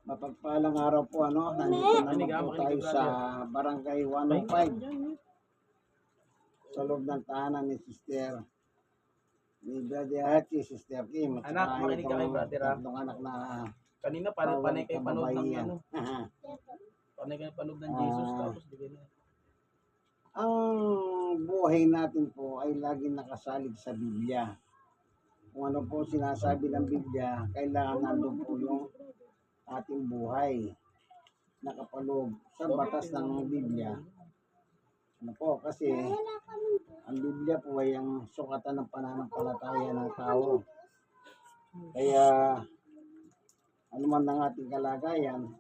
Mapagpalang araw po, nandito naman po tayo sa Barangay 105 sa loob ng tahanan ni Sister ni Brother Hachi, Sister Kim, at Anak, saka makinig ka kay itong brother, tatlong anak na Kanina bawal panay kayo panood ng kababaihan. ano. Panay kayo panood ng Jesus tapos di kayo. Ang buhay natin po ay laging nakasalig sa Biblia. Kung ano po sinasabi ng Biblia, kailangan nandun po yung ating buhay nakapaloob sa batas ng Biblia. Ano po, kasi ang Biblia po ay ang sukatan ng pananampalataya ng tao. Kaya ano man ang ating kalagayan,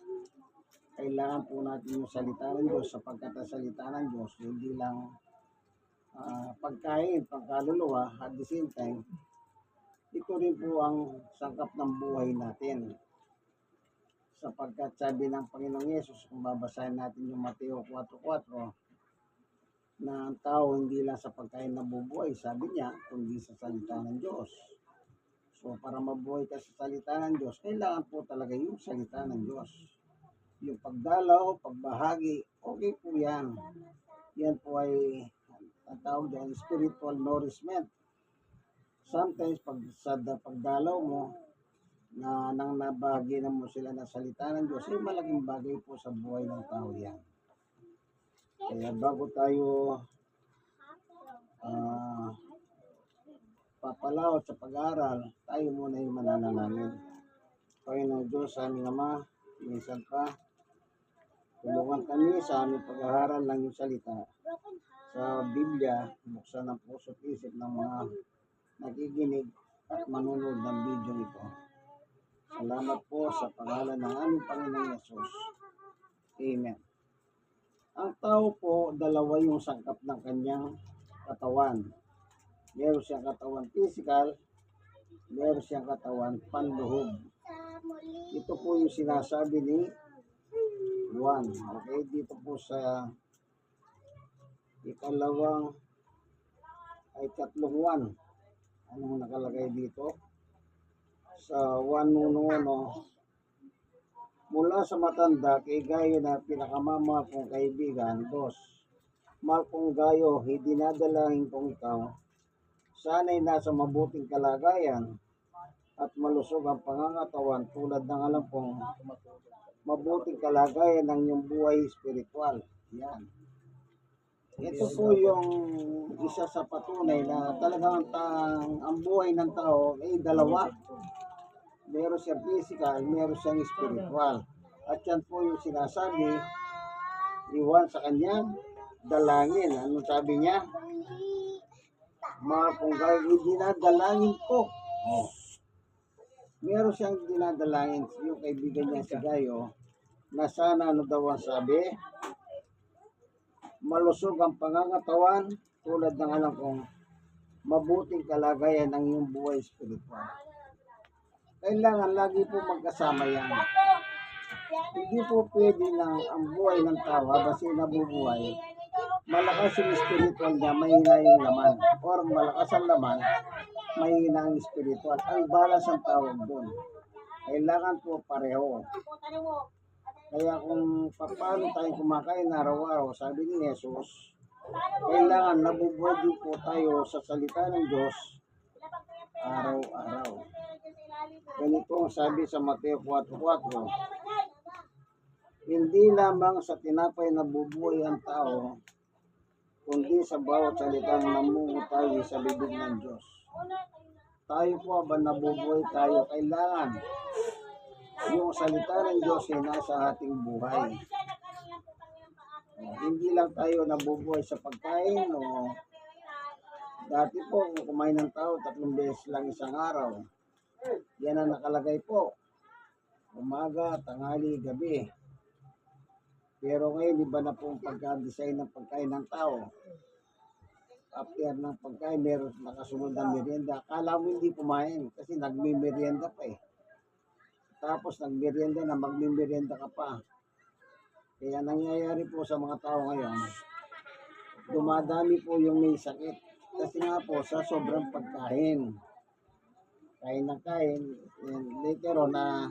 kailangan po natin yung salita ng Diyos, sapagkat ang salita ng Diyos hindi lang pagkain, pangkaluluwa, at the same time, ito rin po ang sangkap ng buhay natin. Sapagkat sabi ng Panginoong Yesus, kung babasahin natin yung Mateo 4:4, na ang tao hindi lang sa pagkain nabubuhay, sabi niya, kundi sa salita ng Diyos. So para mabuhay ka sa salita ng Diyos, kailangan po talaga yung salita ng Diyos. Yung pagdalaw, pagbahagi, okay po yan. Yan po ay ang tawag dyan, spiritual nourishment. Sometimes pag sa pagdalaw mo, na nang nabahagi na mo sila ng salita ng Diyos, ay malaking bagay po sa buhay ng tao yan. Kaya bago tayo papalawat sa pag-aaral, tayo muna yung mananalangin. Panginoong Diyos, aming Ama, minsan pa, tulungan kami sa aming pag-aaral ng iyong salita. Sa Biblia, buksan ang puso at isip ng mga nakikinig at manunod ng video ito. Salamat po sa pangalan ng aming Panginoong Yesus. Amen. Ang tao po, dalawa yung sangkap ng kanyang katawan. Meron siyang katawan physical, meron siyang katawan panluhod. Ito po yung sinasabi ni Juan. Okay, dito po sa ikalawang ay tatlong 1. Anong nakalagay dito? Sa 1:1, mula sa matanda kay Gayo na pinakamamahal kong kaibigan. 2, mahal kong Gayo, dinadalangin kong ikaw, sana'y nasa mabuting kalagayan at malusog ang pangangatawan tulad ng alam kong mabuting kalagayan ng iyong buhay espiritual. Yan. Ito po yung isa sa patunay na talagang ang buhay ng tao ay dalawa. Meron siyang physical, meron siyang spiritual. At yan po yung sinasabi ni Juan sa kanyang dalangin. Anong sabi niya? Mga kung Gayo, dinadalangin ko. Meron siyang dinadalangin yung kaibigan niya si Gayo na sana ano daw ang sabi? Malusog ang pangangatawan tulad ng alam kong mabuting kalagayan ng iyong buhay espiritual. Kailangan lagi po magkasama yan. Hindi po pwede lang ang buhay ng tao habang siya nabubuhay, malakas yung spiritual niya, mahina yung laman. Or malakas ang laman, mahina ang spiritual. Ang balance ang tawag doon. Kailangan po pareho. Kaya kung paano tayo kumakain araw-araw, sabi ni Jesus, kailangan nabubuhay din po tayo sa salita ng Diyos araw-araw. Ganito ang sabi sa Mateo 4:4, hindi lamang sa tinapay nabubuhay ang tao, kundi sa bawat salitang namumutawi sa bibig ng Diyos. Tayo po ba nabubuhay tayo, kailangan yung salita ng Diyos ay nasa ating buhay. Hindi lang tayo nabubuhay sa pagkain o dati po kung kumain ng tao 3 beses lang isang araw. Yan ang nakalagay po. Umaga, tanghali, gabi. Pero ngayon, iba na po ang pagka-design ng pagkain ng tao. After ng pagkain, meron nakasunod ng merienda. Akala mo hindi kumain kasi nagmi-merienda pa eh. Tapos nagmerienda na, magmi-merienda ka pa. Kaya nangyayari po sa mga tao ngayon, dumadami po yung may sakit. Kasi nga po sa sobrang pagkain. Kain ng kain, later on na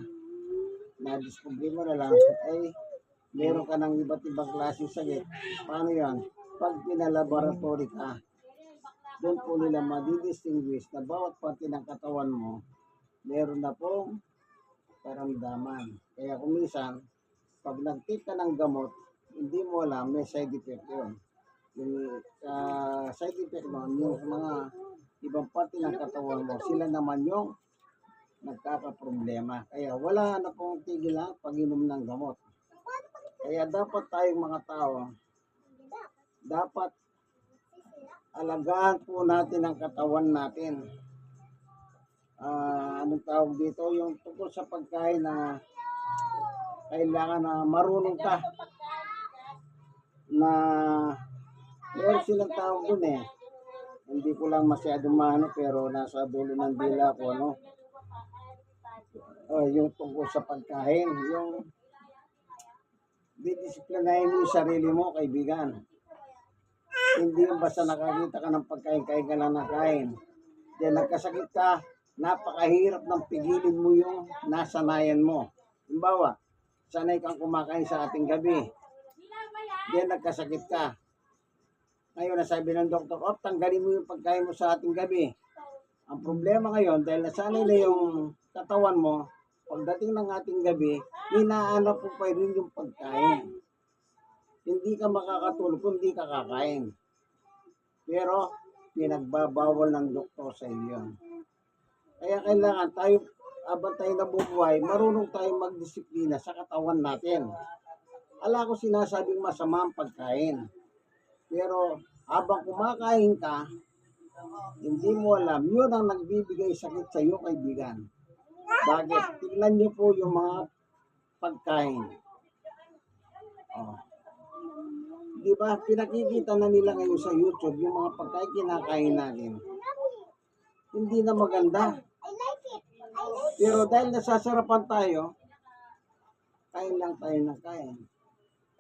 na-discover mo na lang, ay meron ka ng iba't ibang klaseng sakit. Paano yan? Pag pinalaboratory ka, doon po nila madidistinguish na bawat parte ng katawan mo, meron na pong karamdaman. Kaya kung minsan, pag nag-take ka ng gamot, hindi mo alam, may side effect yun. Yung side effect nun, yung mga ibang parte ng katawan mo, sila naman yung nagkakaproblema. Kaya wala na pong tigil ang pag-inom ng gamot. Kaya dapat tayong mga tao, dapat alagaan po natin ang katawan natin. Anong tawag dito? Yung tungkol sa pagkain na kailangan na marunong ka na meron silang tawag dun eh. Hindi ko lang masyadong maano pero nasa dulo ng dila ko ano. Yung tungkol sa pagkain, yung didisiplinahin mo yung sarili mo, kaibigan. Hindi yung basta nakakita ka ng pagkain, kain ka lang ng kain. Then nagkasakit ka, napakahirap ng pigilin mo yung nasanayan mo. Halimbawa, sanay kang kumakain sa ating gabi. Then nagkasakit ka. Ngayon, nasabi ng doktor, tanggalin mo yung pagkain mo sa ating gabi. Ang problema ngayon, dahil nasanay na yung katawan mo, pagdating ng ating gabi, hinahanap mo pa rin yung pagkain. Hindi ka makakatulog kung hindi ka kakain. Pero, pinagbabawal ng doktor sa iyo. Kaya kailangan tayo, habang tayo nabubuhay, marunong tayo magdisiplina sa katawan natin. Ala ko sinasabing masama ang pagkain. Pero, habang kumakain ka, hindi mo alam, yun ang nagbibigay sakit sa iyo, kaibigan. Bakit? Tingnan niyo po yung mga pagkain. Di ba? Pinakikita na nila ngayon sa YouTube yung mga pagkain kinakain natin. Hindi na maganda. Pero dahil nasasarapan tayo, kain lang tayo ng kain.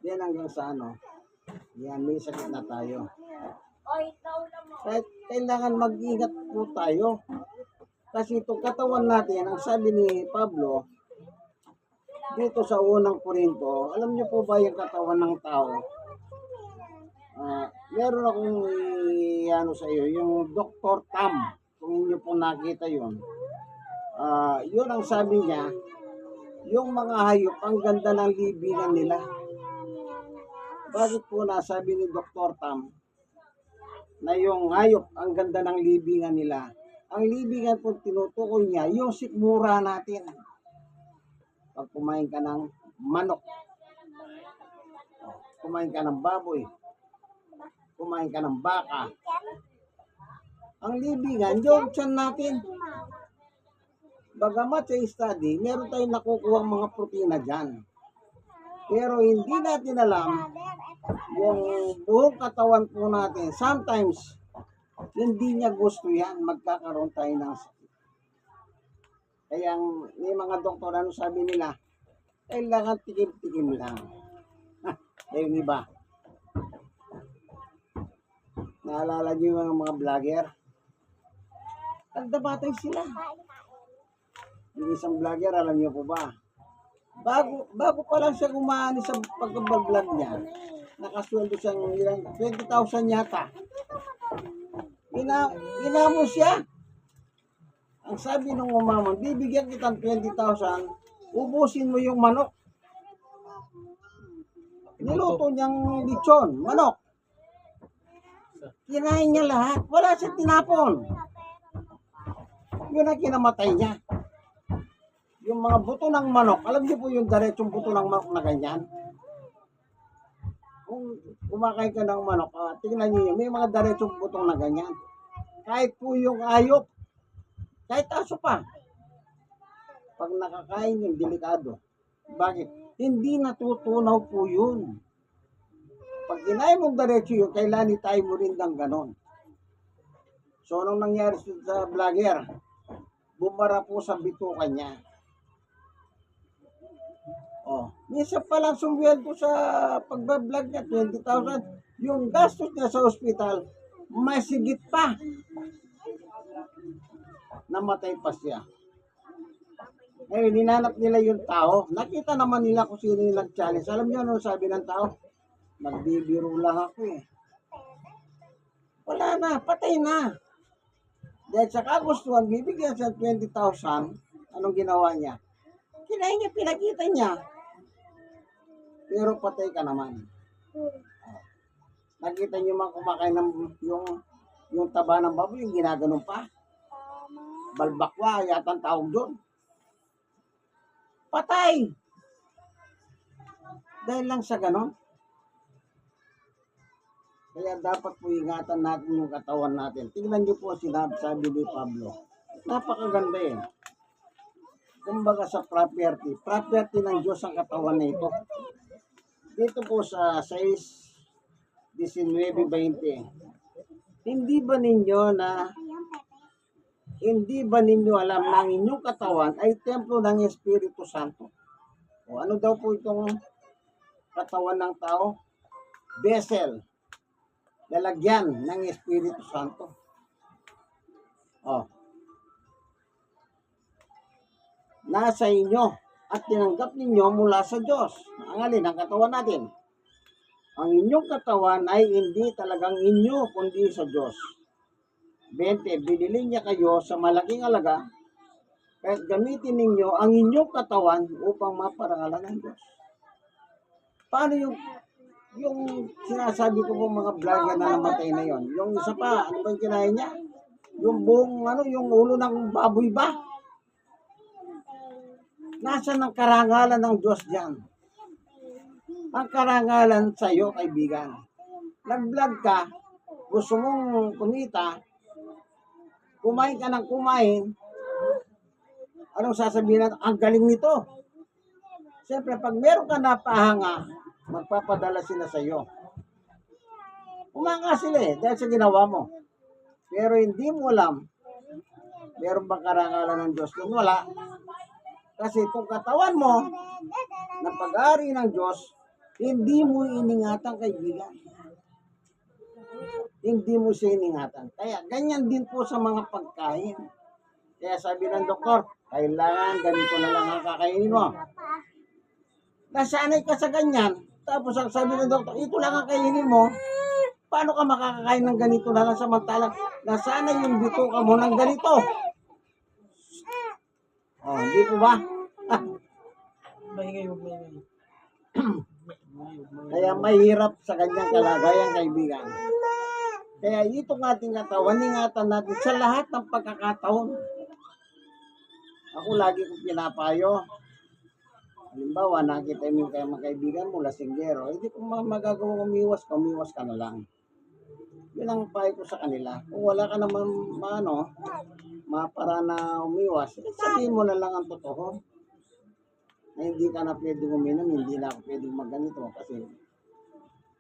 Yan hanggang sa ano. Yan, may sakit na tayo. Kahit kailangan mag-ingat po tayo. Kasi itong katawan natin, ang sabi ni Pablo, dito sa unang Korinto, alam niyo po ba yung katawan ng tao? Meron akong ano sa iyo, yung Dr. Tam, kung inyo po nakita yun. Yun ang sabi niya, yung mga hayop, ang ganda ng libingan nila. Bakit po nasabi ni Dr. Tam na yung hayop, ang ganda ng libingan nila? Ang libingan po tinutukoy niya, yung sikmura natin. Pag kumain ka ng manok, kumain ka ng baboy, kumain ka ng baka, ang libingan, yung tiyan natin. Bagamat sa study, meron tayong nakukuha mga protina dyan. Pero hindi natin alam, yung buong katawan po natin, sometimes, hindi niya gusto yan, magkakaroon tayo ng sakit. Kaya may mga doktor, ano sabi nila, kailangan tikim-tikim lang. Yung iba. Naalala niyo yung mga vlogger? Nagdabatay sila. Yung isang vlogger, alam niyo po ba? Bago pa lang siya kumani sa pagbablog niya, nakasweldo siyang 20,000 yata. Ginamo siya. Ang sabi ng umamon, bibigyan kitang 20,000, ubusin mo yung manok. Niluto niyang lechon, manok. Kinain niya lahat. Wala siya tinapon. Yun ang kinamatay niya. Yung mga buto ng manok, alam niyo po yung diretsong buto ng manok na ganyan? Kung kumakain ka ng manok, tingnan niyo, may mga diretsong buto na ganyan. Kahit po yung ayop, kahit aso pa, pag nakakain yung delikado. Bakit? Hindi natutunaw po yun. Pag kinain mong diretso yun, kailangan tayo mo rin ng ganon. So, anong nangyari sa vlogger? Bumara po sa bitukan niya. Minsan pa lang sumweldo sa pagbablog niya, 20,000. Yung gastos niya sa ospital, may sigit pa. Namatay pa siya. Ngayon, ninanap nila yung tao. Nakita naman nila kung sino yung nag-challenge. Alam niyo ano sabi ng tao? Nagbibiro lang ako eh. Wala na, patay na. Dahil sa kagustuhan, bibigyan siya ng 20,000. Anong ginawa niya? Kinain niya, pinakita niya. Pero patay ka naman. Nakita niyo man kumakain ng yung taba ng baboy, yung ginaganon pa. Balbakwa, yata ang tawag doon. Patay! Dahil lang sa ganon. Kaya dapat po ingatan natin yung katawan natin. Tingnan niyo po sabi ni Pablo. Napakaganda eh. Kumbaga sa property. Property ng Diyos ang katawan na ito. Dito po sa 6:19-20. Hindi ba ninyo alam na ang inyong katawan ay templo ng Espiritu Santo? O ano daw po itong katawan ng tao? Vessel. Lalagyan ng Espiritu Santo. O. Nasa inyo at tinanggap ninyo mula sa Diyos. Ang alin, ang katawan natin. Ang inyong katawan ay hindi talagang inyo, kundi sa Diyos. 20. Binili niya kayo sa malaking alaga, kahit gamitin ninyo ang inyong katawan upang maparangalan ng Diyos. Paano yung sinasabi ko po mga vlogger na namatay na yon? Yung isa pa, ano ba yung kinain niya? Yung buong, yung ulo ng baboy ba? Nasaan ang karangalan ng Diyos diyan? Ang karangalan sa iyo, kaibigan. Nag-vlog ka, gusto mong kumita, kumain ka ng kumain, anong sasabihin natin? Ang galing nito. Siyempre, pag meron ka napahanga, magpapadala sila sa iyo. Umanga sila eh, dahil sa ginawa mo. Pero hindi mo alam, meron bang karangalan ng Diyos doon? Wala. Kasi kung katawan mo, ng pag-aari ng Diyos, hindi mo iningatan, kaibigan. Hindi mo siya iningatan. Kaya ganyan din po sa mga pagkain. Kaya sabi ng doktor, kailangan ganito na lang ang kakainin mo. Nasanay ka sa ganyan, tapos ang sabi ng doktor, ito lang ang kainin mo, paano ka makakakain ng ganito na lang samantalang nasanay yung bituka mo ng ganito? Oh, hindi po ba? Maingay. Kaya mahirap sa kanyang kalagayan, kaibigan. Kaya itong ating katawan, ingatan natin sa lahat ng pagkakataon. Ako lagi kong pinapayo. Halimbawa, nakita mo yung mga kaibigan mo, lasinggero, hindi ko magagawa umiwas ka na lang. Yun ang payo ko sa kanila. Kung wala ka naman, para na umiwas, sabihin mo na lang ang totoo. Na hindi ka na pwedeng uminom, hindi na ako pwedeng magganito. Kasi,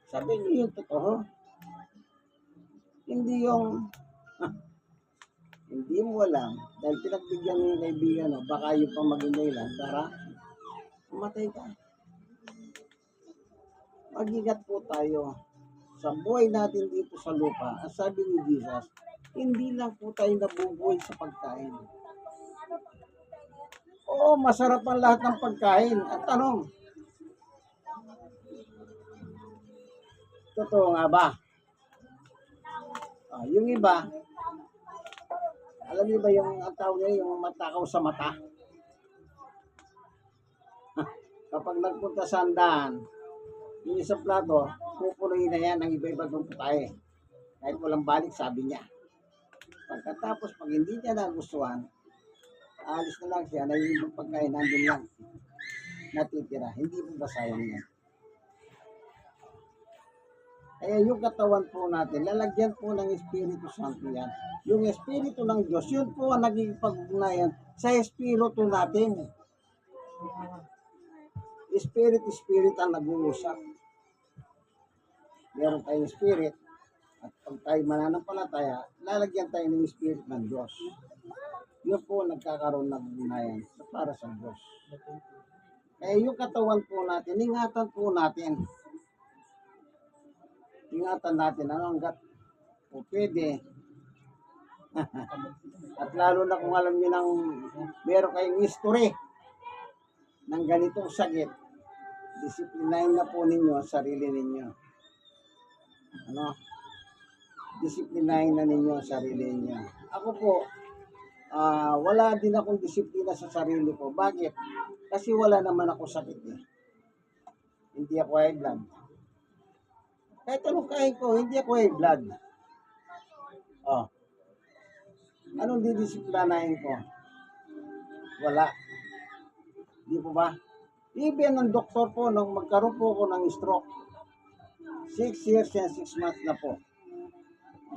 sabihin niyo yung totoo. Hindi yung, hindi mo alam. Dahil pinagbigyan mo yung kaibigan, baka yung pang maging dahilan para mamatay ka. Mag-ingat po tayo sa buhay natin dito sa lupa. Ang sabi ni Jesus, hindi lang po tayo nabubuhay sa pagkain. Oo, masarap ang lahat ng pagkain. At tanong, totoo nga ba? Yung iba, alam niyo ba yung ang tawag niya, yung matakaw sa mata? Kapag nagpunta sa handaan, yung isang plato, pupunuin na yan ng iba-iba ng putahe. Kahit walang balik, sabi niya. Pagkatapos, pag hindi niya nagustuhan, alis na lang siya, na yung pagkain nandun lang. Natitira. Hindi po ba sayang yan? Kaya yung katawan po natin, lalagyan po ng Espiritu Santo yan. Yung Espiritu ng Diyos, yun po ang naging pag-ugnayan sa Espiritu natin. Spirit ang nag-uusap. Meron tayong Spirit, at pag tayo mananampalataya, lalagyan tayo ng Spirit ng Diyos. Yun po nagkakaroon ng ugnayan para sa Diyos. Kaya yung katawan po natin, ingatan po natin. Ingatan natin hanggat po pwede. At lalo na kung alam niyo meron kayong history ng ganitong sakit, disiplinahin na po ninyo ang sarili ninyo. Ano? Disiplinahin na ninyo ang sarili ninyo. Ako po, wala din akong disiplina sa sarili ko. Bakit? Kasi wala naman ako sakit eh. Hindi ako high blood. Kahit anong kain ko, hindi ako high blood. Oh. Anong didisiplinahin ko? Wala. Di po ba? Even ang doktor po, nung magkaroon po ako ng stroke, 6 years and 6 months na po.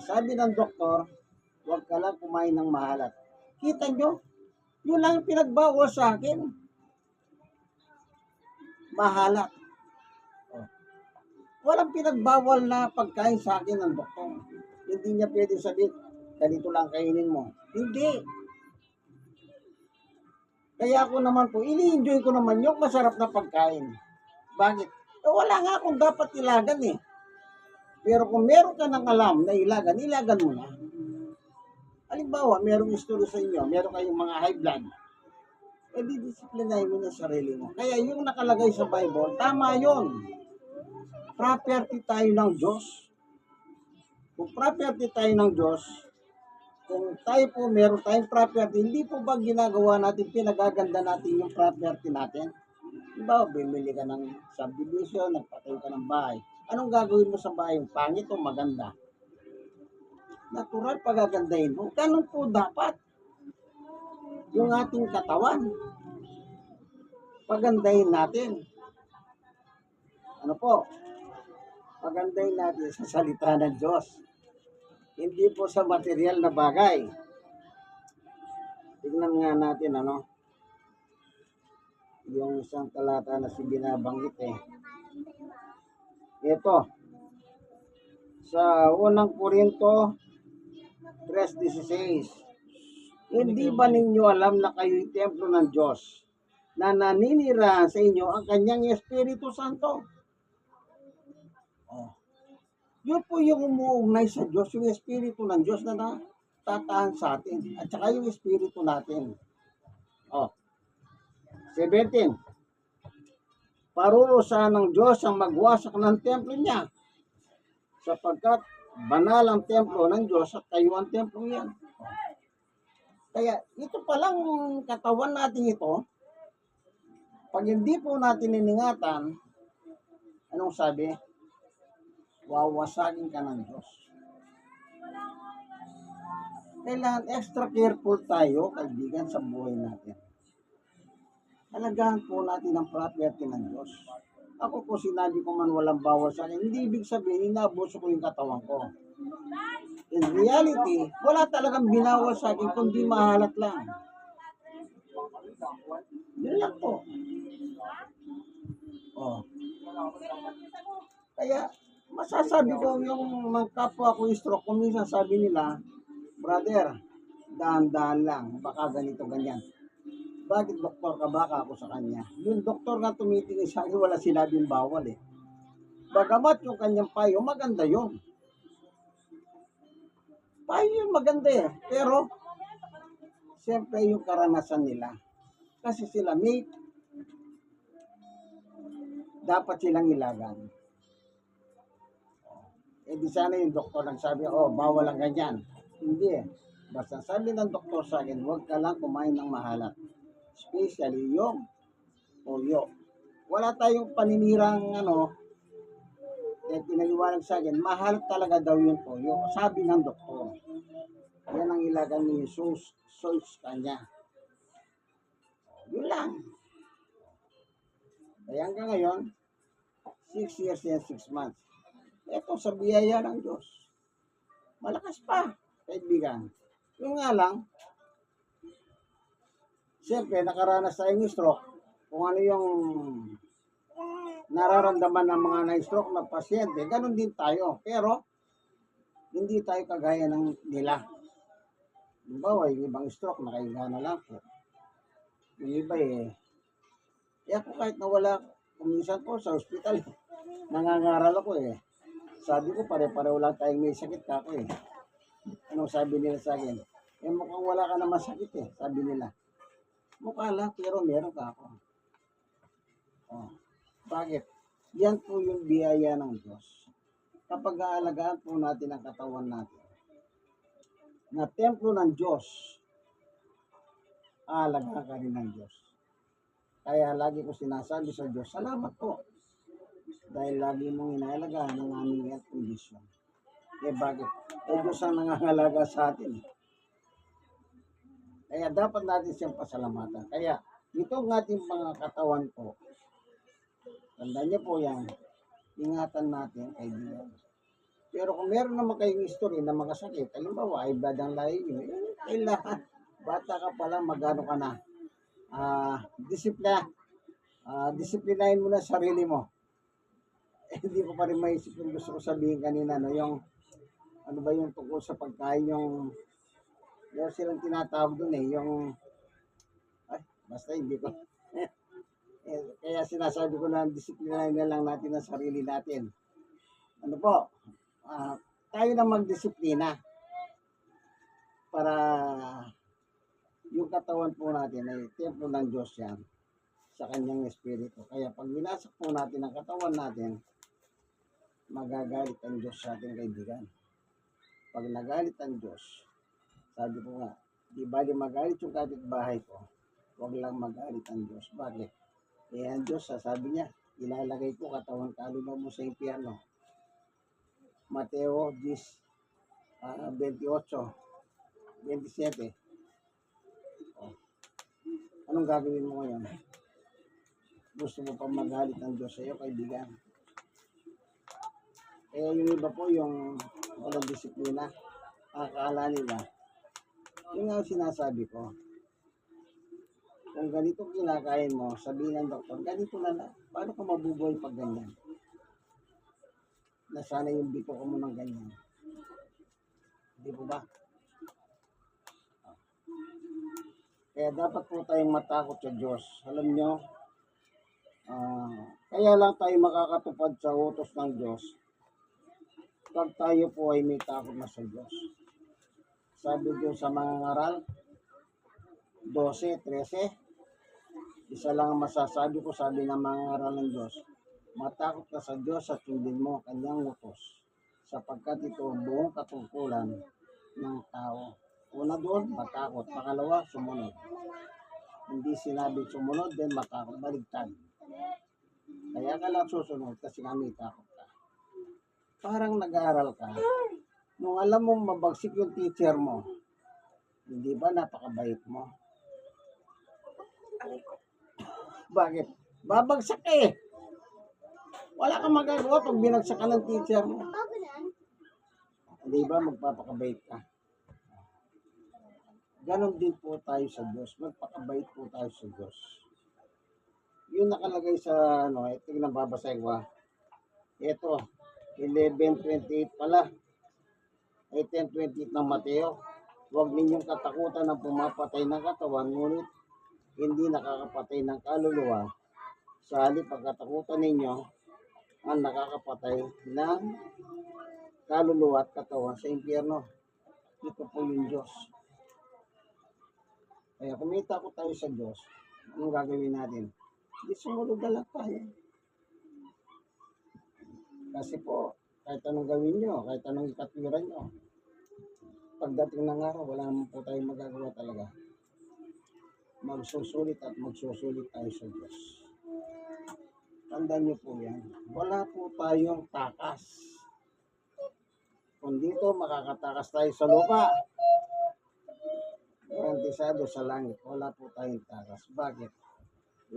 Sabi ng doktor, huwag ka lang kumain ng mahalat. Kita nyo? Yun lang yung pinagbawal sa akin. Mahalat. Oh. Walang pinagbawal na pagkain sa akin ng doktor. Hindi niya pwede sabihin, ganito lang kainin mo. Hindi. Kaya ako naman po, ini-enjoy ko naman yung masarap na pagkain. Bakit? Wala nga akong dapat ilagan eh. Pero kung meron ka ng alam na ilagan, ilagan mo na. Halimbawa, merong istorya sa inyo, meron kayong mga high blood, didisiplinahin mo na sarili mo. Kaya yung nakalagay sa Bible, tama yon. Property tayo ng Diyos. Kung property tayo ng Diyos, kung tayo po meron tayong property, hindi po ba ginagawa natin, pinagaganda natin yung property natin? Diba, bumili ka ng subdivision, nagpatayo ka ng bahay. Anong gagawin mo sa bahay? Pangit o maganda? Natural pagagandahin mo. Ganun po dapat. Yung ating katawan, pagandahin natin. Ano po? Pagandahin natin sa salita ng Diyos. Hindi po sa material na bagay. Tignan nga natin, ano? Yung isang talata na binabanggit eh. Ito. Sa unang Korinto 3:16. Hindi ba ninyo alam na kayo'y templo ng Diyos na naninirahan sa inyo ang kanyang Espiritu Santo? Oh. Yun po yung umuugnay sa Diyos, yung Espiritu ng Diyos na natatahan sa atin. At saka yung Espiritu natin. Oh. 17. Parurusahan ng Diyos ang magwasak ng templo niya, sapagkat banal ang templo ng Diyos at kayo ang templo yan. Kaya ito palang katawan natin ito, pag hindi po natin iningatan, anong sabi? Wawasagin ka ng Diyos. Kailangan extra careful tayo, kaibigan, sa buhay natin. Alagaan po natin ang property ng Diyos. Ako po, sinabi ko man walang bawal sa akin, hindi ibig sabihin, inaabuso ko yung katawan ko. In reality, wala talagang binawal sa akin, kundi mahalat lang. Yun lang po. Oh. Kaya, masasabi ko yung mga kapwa ko stroke, kung minsan sabi nila, brother, dahan-dahan lang, baka ganito, ganyan. Bakit doktor ka? Baka ako sa kanya. Yung doktor nga tumitingin sa akin, wala sinabing bawal eh. Bagamat yung kanyang payo, maganda yun. Payo yun maganda eh. Pero, siyempre yung karanasan nila. Kasi sila may dapat silang ilagan. Eh di sana yung doktor nagsabi, oh, bawal ang ganyan. Hindi eh. Basta sabi ng doktor sa akin, huwag ka lang kumain ng mahalat. Especially yung polio. Wala tayong paninirang pinaliwanag sa akin, mahal talaga daw yung polio. Sabi ng doktor. Yan ang ilagan ni Jesus kanya. Yun lang. Kaya hanggang ngayon, 6 years and 6 months. Ito sa biyaya ng Diyos. Malakas pa, kaibigan. Yung nga lang, siyempre, nakaranas tayong stroke. Kung ano yung nararamdaman ng mga na-stroke na pasyente, ganun din tayo. Pero, hindi tayo kagaya ng nila. Halimbawa, yung ibang stroke, nakahiga na lang po. Yung iba ako kahit nawala, kuminsan po sa ospital, nangangaral ako eh. Sabi ko, pare-pareho lang tayong may sakit ako eh. Anong sabi nila sa akin? Mukhang wala ka naman sakit eh, sabi nila. Mukha lang, pero meron ka ako. Bakit? Yan po yung biyaya ng Diyos. Kapag aalagaan po natin ang katawan natin, na templo ng Diyos, aalagaan ka rin ng Diyos. Kaya lagi ko sinasabi sa Diyos, salamat po. Dahil lagi mong inaalagaan ang aming health condition. Bakit? Diyos ang nangangalaga sa atin. Kaya dapat natin siyang pasalamatan. Kaya itong ating mga katawan po, tandaan niyo po yan, ingatan natin kaibigan. Pero kung meron naman kayong history na makasakit, halimbawa ay blood ang lahi nyo, kailangan, bata ka pa lang, magano ka na. Disiplinahin mo na sarili mo. Hindi ko pa rin maisip yung gusto ko sabihin kanina, no? Yung, ano ba yung tungkol sa pagkain, yung silang tinatawag dun yung, basta hindi ko. Kaya sinasabi ko na disiplinahin na lang natin ang sarili natin. Ano po, tayo na magdisiplina para yung katawan po natin ay templo ng Diyos yan sa kanyang espiritu. Kaya pag winasak po natin ang katawan natin, magagalit ang Diyos sa ating kaibigan. Pag nagalit ang Diyos, sabi ko nga, di ba magalit yung kapitbahay ko, huwag lang magalit ang Diyos. Bakit? Ang Diyos, sabi niya, ilalagay ko katawan kaluluwa mo sa impyerno. Mateo 10:28-27. Anong gagawin mo ngayon? Gusto mo pa magalit ang Diyos sa iyo, kaibigan? Kaya yung iba po, yung walang disiplina, akala nila, yung nga sinasabi ko, kung ganito kinakain mo, sabihin ng doktor, ganito na lang, paano ka mabubuhay pag ganyan? Nasana yung bito ko mo ng ganyan. Hindi po ba? Kaya dapat po tayong matakot sa Diyos. Alam nyo, kaya lang tayo makakatupad sa utos ng Diyos pag tayo po ay may takot na sa Diyos. Sabi doon sa mga ngaral, 12:13, isa lang ang masasabi ko, sabi ng mga ngaral ng Diyos, matakot ka sa Diyos at sundin mo kanyang utos, sapagkat ito ang buong katungkulan ng tao. Una doon, matakot. Pangalawa, sumunod. Hindi sinabi sumunod, then matakot, baligtad. Kaya ka lang susunod kasi kami takot ka. Parang nag-aaral ka. Nung alam mong mabagsik yung teacher mo, hindi ba napakabait mo? Bakit? Babagsak eh. Wala kang magagawa pag binagsak ka ng teacher mo. Hindi ba magpapakabait ka? Ganon din po tayo sa Diyos. Magpakabait po tayo sa Diyos. Yung nakalagay sa, ito yung nababasahin ko. Ito, 11:28 pala. 10:28 ng Mateo. Huwag ninyong katakutan ng pumapatay ng katawan, ngunit hindi nakakapatay ng kaluluwa. Sa halip pagkatakutan ninyo ang nakakapatay ng kaluluwa at katawan sa impyerno. Ito po yung Diyos. Kaya kung may takot tayo sa Diyos, anong gagawin natin? Hindi sumunod na lang tayo. Kasi po, kahit anong gawin nyo, kahit anong ikatwiran nyo, pagdating ng araw, wala naman po tayong magagawa talaga. Magsusulit at magsusulit tayo sa Diyos. Tandaan nyo po yan. Wala po tayong takas. Kung dito, makakatakas tayo sa lupa, garantisado sa langit, wala po tayong takas. Bakit?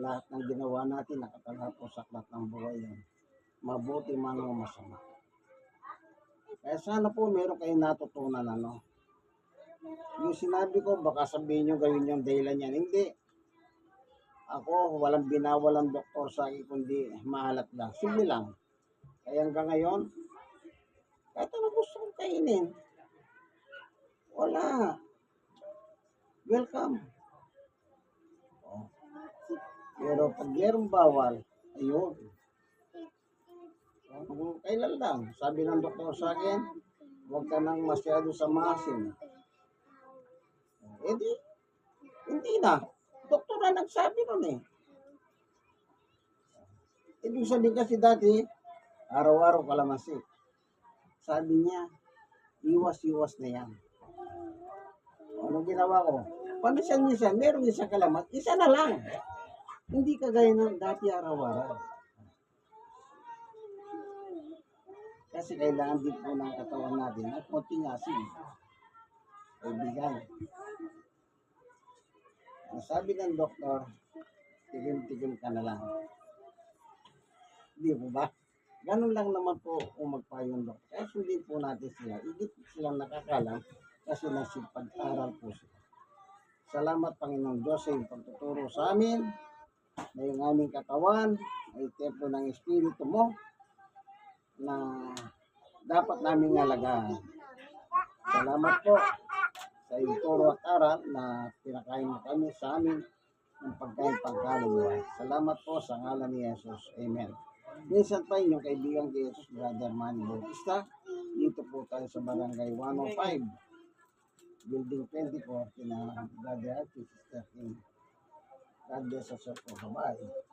Lahat ng ginawa natin nakatala po sa aklat ng buhay yan. Mabuti man o masama. Kaya sana po meron kayong natutunan Yung sinabi ko, baka sabihin nyo gawin yung dahilan yan. Hindi. Ako, walang binawalang doktor sa akin, kundi mahalat lang. Sige lang. Kaya hanggang ngayon, kahit ano gusto kong kainin, wala. Welcome. Pero pag merong bawal, ayun. Kailan lang, sabi ng doktor sa akin, huwag ka nang masyado sa maasim. Hindi na. Doktor na nagsabi nun eh. Ibig sabihin kasi dati, araw-araw kalamansi. Sabi niya, iwas-iwas na yan. Anong ginawa ko? Paminsan-minsan, meron isang kalamansi, isa na lang. Hindi kagaya ng dati araw-araw. Kasi kailangan din po ng katawan natin at konting asin. Kaibigan. Ang sabi ng doktor, tigil-tigil ka na lang. Di po ba? Ganun lang naman po kung magpayong doktor. Kaya sundin po natin sila. Igit silang nakakalam kasi nagsipag-aral po sila. Salamat Panginoong Diyos sa iyong pagtuturo sa amin na yung aming katawan ay templo ng Espiritu mo na dapat naming alagaan. Salamat po sa iyong turo at aral na pinakain mo kami sa amin ng pagkain-pagkaluluwa. Salamat po sa ngalan ni Jesus. Amen. Minsan pa inyong kaibigan kay Jesus, Brother Manny Bautista. Dito po tayo sa Barangay 105, Building 24, kina Brother at Sister King. God bless us po. Bye-bye.